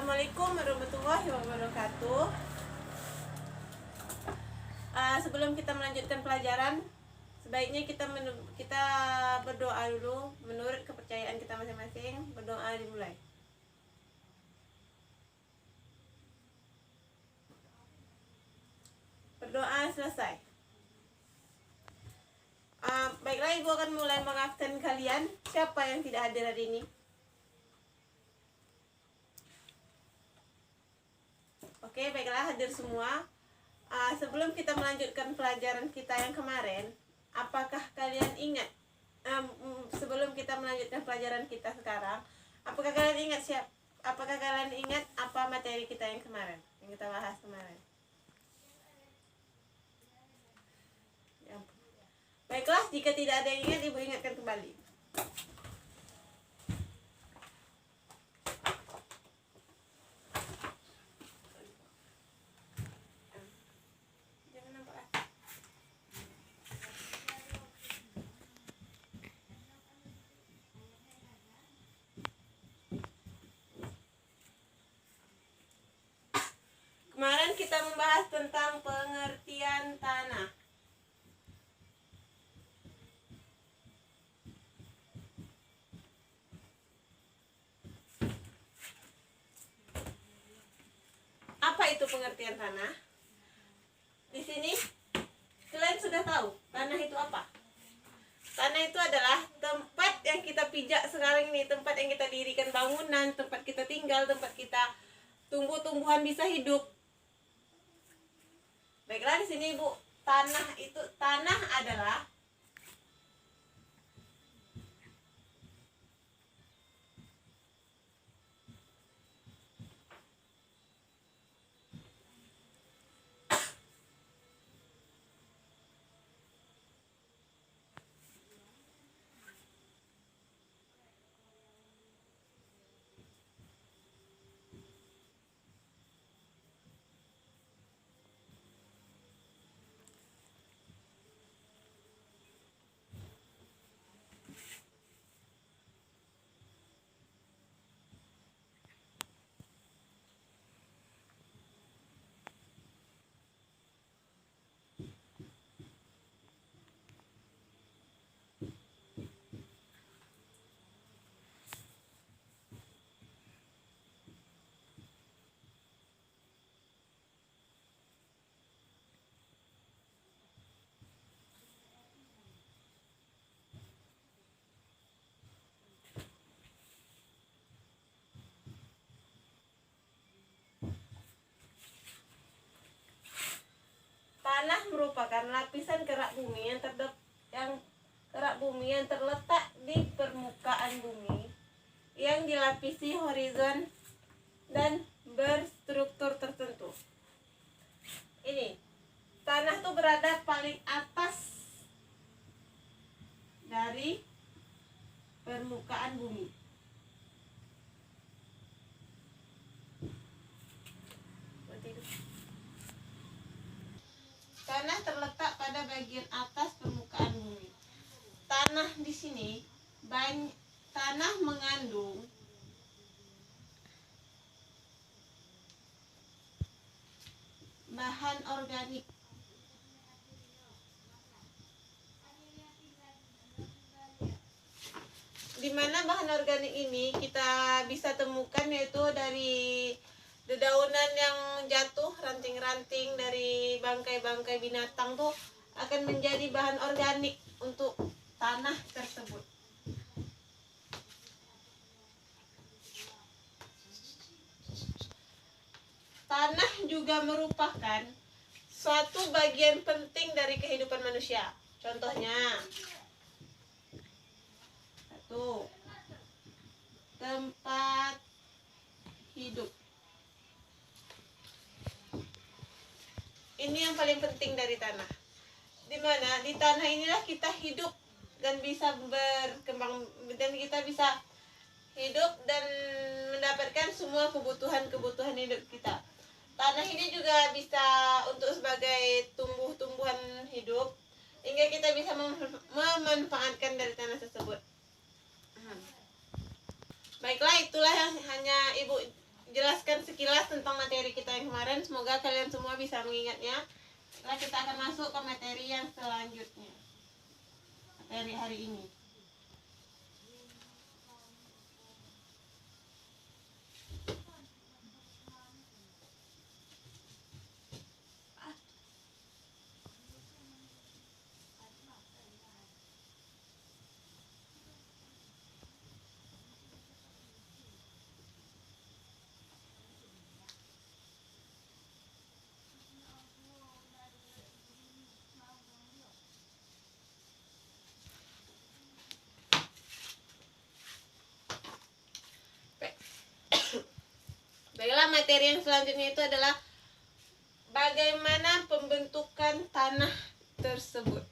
Assalamualaikum warahmatullahi wabarakatuh. Sebelum kita melanjutkan pelajaran, sebaiknya kita berdoa dulu menurut kepercayaan kita masing-masing. Berdoa dimulai. Berdoa selesai. Baiklah, Ibu akan mulai mengabsen kalian. Siapa yang tidak hadir hari ini? Oke, baiklah, hadir semua. Sebelum kita melanjutkan pelajaran kita yang kemarin, apakah kalian ingat? Sebelum kita melanjutkan pelajaran kita sekarang, apakah kalian ingat apa materi kita yang kemarin, yang kita bahas kemarin? Ya ampun. Baiklah, jika tidak ada yang ingat, Ibu ingatkan kembali. Kemarin kita membahas tentang pengertian tanah. Apa itu pengertian tanah? Di sini kalian sudah tahu tanah itu apa? Tanah itu adalah tempat yang kita pijak sekarang ini, tempat yang kita dirikan bangunan, tempat kita tinggal, tempat kita tumbuh-tumbuhan bisa hidup. Baiklah, di sini Bu, tanah adalah tanah merupakan lapisan kerak bumi yang terletak di permukaan bumi yang dilapisi horizon dan berstruktur tertentu. Ini tanah tuh berada paling atas dari permukaan bumi. Tanah terletak pada bagian atas permukaan bumi. Tanah di sini tanah mengandung bahan organik. Di mana bahan organik ini kita bisa temukan yaitu dari dedaunan yang jatuh, ranting-ranting dari bangkai-bangkai binatang tuh akan menjadi bahan organik untuk tanah tersebut. Tanah juga merupakan suatu bagian penting dari kehidupan manusia. Contohnya, satu, tempat hidup. Ini yang paling penting dari tanah. Dimana di tanah inilah kita hidup dan bisa berkembang, dan kita bisa hidup dan mendapatkan semua kebutuhan hidup kita. Tanah ini juga bisa untuk sebagai tumbuh-tumbuhan hidup, hingga kita bisa memanfaatkan dari tanah tersebut. Baiklah, itulah yang hanya Ibu jelaskan sekilas tentang materi kita yang kemarin. Semoga kalian semua bisa mengingatnya. Setelah kita akan masuk ke materi yang selanjutnya, materi hari ini. Baiklah, materi yang selanjutnya itu adalah bagaimana pembentukan tanah tersebut.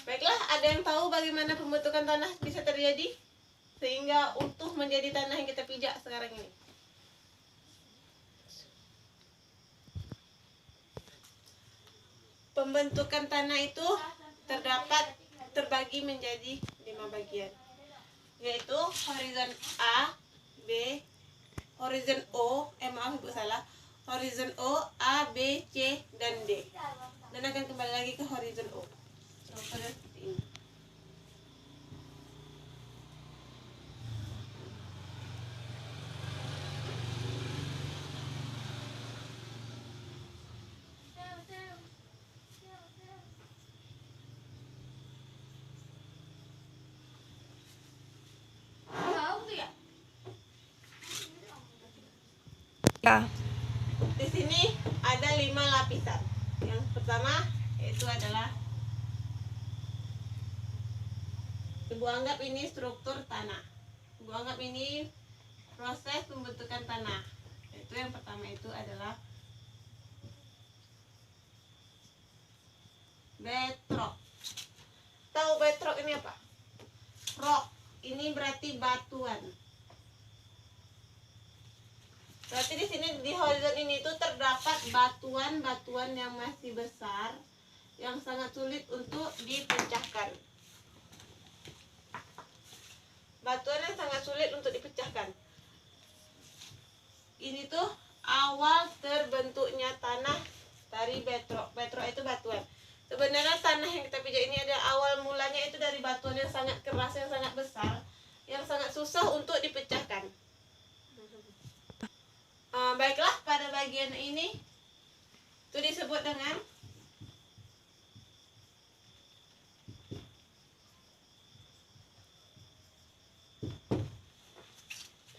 Baiklah, ada yang tahu bagaimana pembentukan tanah bisa terjadi sehingga utuh menjadi tanah yang kita pijak sekarang ini? Pembentukan tanah itu terbagi menjadi 5 bagian, yaitu horizon A, B, horizon O, maaf ibu salah, horizon O, A, B, C, dan D. Dan akan kembali lagi ke horizon O. Strukturnya seperti ini. Ya. Di sini ada 5 lapisan. Yang pertama itu adalah, ibu anggap ini struktur tanah. Ibu anggap ini proses pembentukan tanah. Itu yang pertama itu adalah bedrock. Tahu bedrock ini apa? Rock ini berarti batuan. Berarti di sini di horizon ini tuh terdapat batuan-batuan yang masih besar yang sangat sulit untuk dipecahkan. Batuan yang sangat sulit untuk dipecahkan. Ini tuh awal terbentuknya tanah dari bedrock. Bedrock itu batuan. Sebenarnya tanah yang kita pijak ini ada awal mulanya itu dari batuan yang sangat keras, yang sangat besar, yang sangat susah untuk dipecahkan. Baiklah, pada bagian ini itu disebut dengan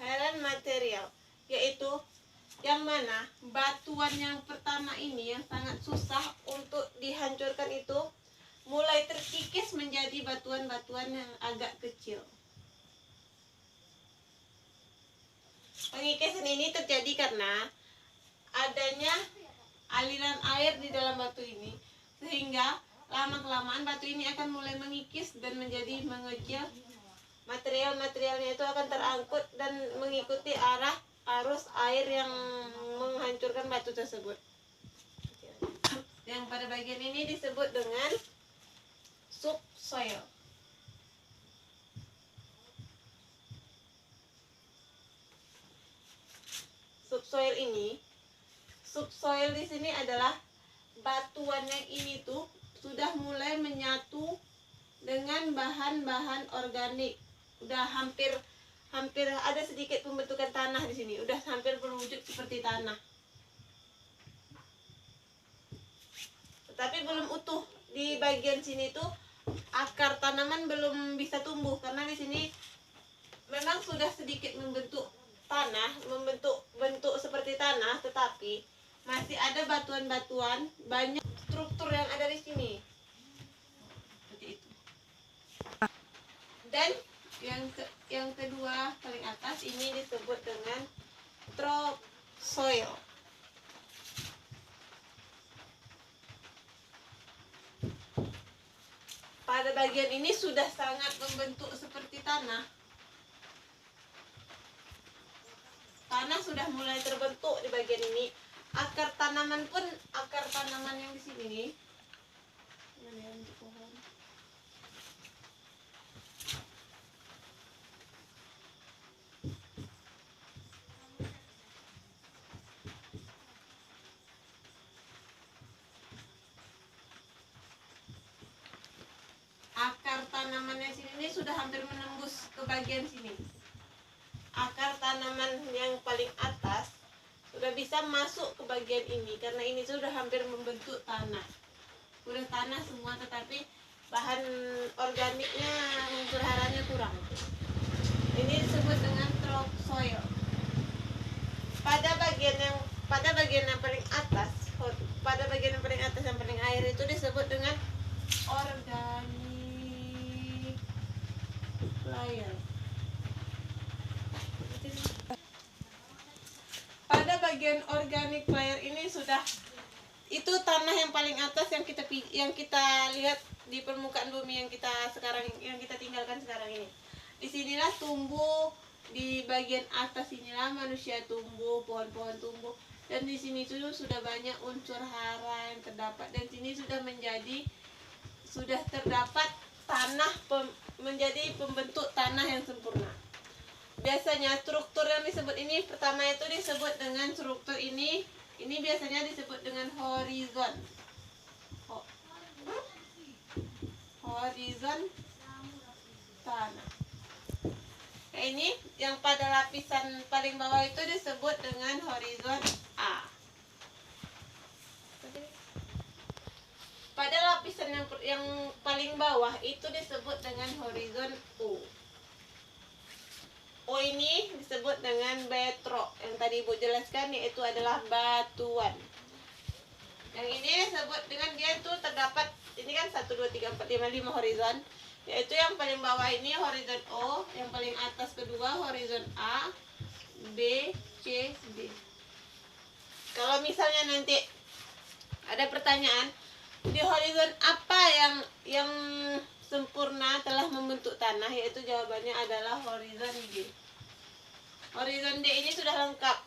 parent material, yaitu yang mana batuan yang pertama ini yang sangat susah untuk dihancurkan itu mulai terkikis menjadi batuan-batuan yang agak kecil. Pengikisan ini terjadi karena adanya aliran air di dalam batu ini, sehingga lama-kelamaan batu ini akan mulai mengikis dan menjadi mengecil. Material-materialnya itu akan terangkut dan mengikuti arah arus air yang menghancurkan batu tersebut. Yang pada bagian ini disebut dengan subsoil. Subsoil di sini adalah batuan yang ini tuh sudah mulai menyatu dengan bahan-bahan organik. Udah hampir ada sedikit pembentukan tanah di sini. Udah hampir berwujud seperti tanah. Tetapi belum utuh. Di bagian sini tuh akar tanaman belum bisa tumbuh karena di sini memang sudah sedikit membentuk tanah, membentuk bentuk seperti tanah, tetapi masih ada batuan-batuan, banyak struktur yang ada di sini. Seperti itu. Dan yang kedua paling atas ini disebut dengan topsoil. Pada bagian ini sudah sangat membentuk seperti tanah tanah sudah mulai terbentuk di bagian ini. Akar tanaman yang di sini nih. Mana yang di pohon? Akar tanamannya sini nih sudah hampir menembus ke bagian sini. Akar tanaman yang paling atas sudah bisa masuk ke bagian ini karena ini sudah hampir membentuk tanah. Udah tanah semua, tetapi bahan organiknya, unsur haranya kurang. Ini disebut dengan topsoil. Pada bagian yang paling atas, yang paling air itu disebut dengan organic layer. Pada bagian organic layer ini sudah, itu tanah yang paling atas yang kita lihat di permukaan bumi yang kita tinggalkan sekarang ini. Disinilah tumbuh, di bagian atas inilah manusia tumbuh, pohon-pohon tumbuh, dan di sini sudah banyak unsur hara yang terdapat, dan sini sudah terdapat tanah menjadi pembentuk tanah yang sempurna. Biasanya struktur yang disebut ini, pertama itu disebut dengan struktur ini biasanya disebut dengan horizon. Horizon tanah. Ini yang pada lapisan paling bawah itu disebut dengan horizon A. Pada lapisan yang paling bawah itu disebut dengan horizon U. O ini disebut dengan bedrock. Yang tadi Ibu jelaskan, yaitu adalah batuan. Yang ini disebut dengan, dia itu terdapat, ini kan 1, 2, 3, 4, 5, 5 horizon. Yaitu yang paling bawah ini horizon O, yang paling atas kedua horizon A, B, C, D. Kalau misalnya nanti ada pertanyaan, di horizon apa yang sempurna telah membentuk tanah, yaitu jawabannya adalah horizon D. Horizon D ini sudah lengkap.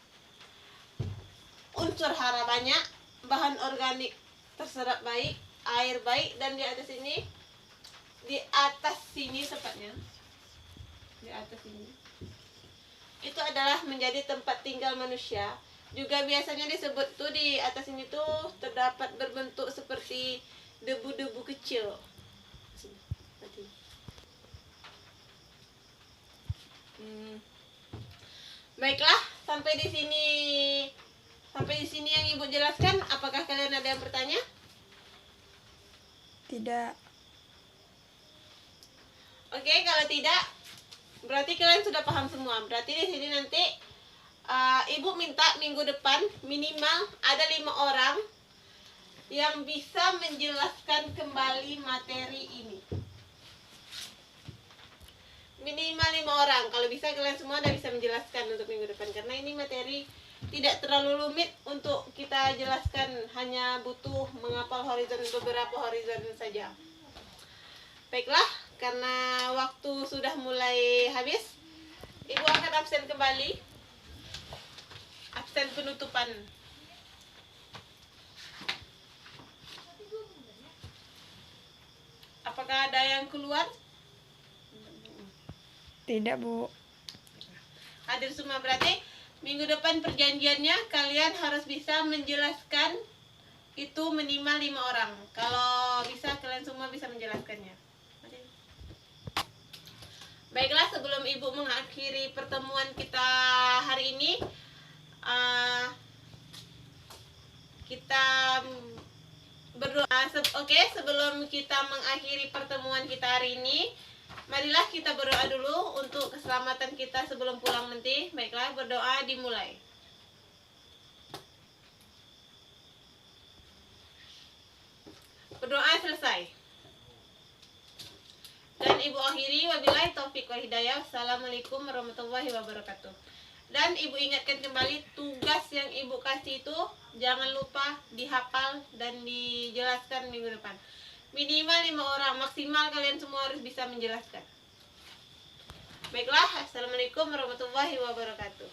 Unsur hara banyak, bahan organik terserap baik, air baik, dan di atas sini tepatnya, di atas sini itu adalah menjadi tempat tinggal manusia. Juga biasanya disebut tuh di atas ini tuh terdapat berbentuk seperti debu-debu kecil. Baiklah, sampai di sini yang Ibu jelaskan. Apakah kalian ada yang bertanya? Tidak. Oke, kalau tidak, berarti kalian sudah paham semua. Berarti di sini nanti Ibu minta minggu depan minimal ada 5 orang yang bisa menjelaskan kembali materi ini. Minimal 5 orang. Kalau bisa kalian semua udah bisa menjelaskan untuk minggu depan, karena ini materi tidak terlalu rumit untuk kita jelaskan, hanya butuh menghafal beberapa horizon saja. Baiklah, karena waktu sudah mulai habis, Ibu akan absen kembali. Absen penutupan. Apakah ada yang keluar? Tidak, Bu. Hadir semua, berarti minggu depan perjanjiannya kalian harus bisa menjelaskan itu minimal 5 orang. Kalau bisa kalian semua bisa menjelaskannya. Baiklah, sebelum Ibu mengakhiri pertemuan kita hari ini, kita berdoa. Sebelum kita mengakhiri pertemuan kita hari ini, marilah kita berdoa dulu untuk keselamatan kita sebelum pulang nanti. Baiklah, berdoa dimulai. Berdoa selesai. Dan Ibu akhiri, wabillahi taufik wal hidayah. Assalamualaikum warahmatullahi wabarakatuh. Dan Ibu ingatkan kembali, tugas yang Ibu kasih itu jangan lupa dihafal dan dijelaskan minggu depan. Minimal 5 orang, maksimal kalian semua harus bisa menjelaskan. Baiklah, assalamualaikum warahmatullahi wabarakatuh.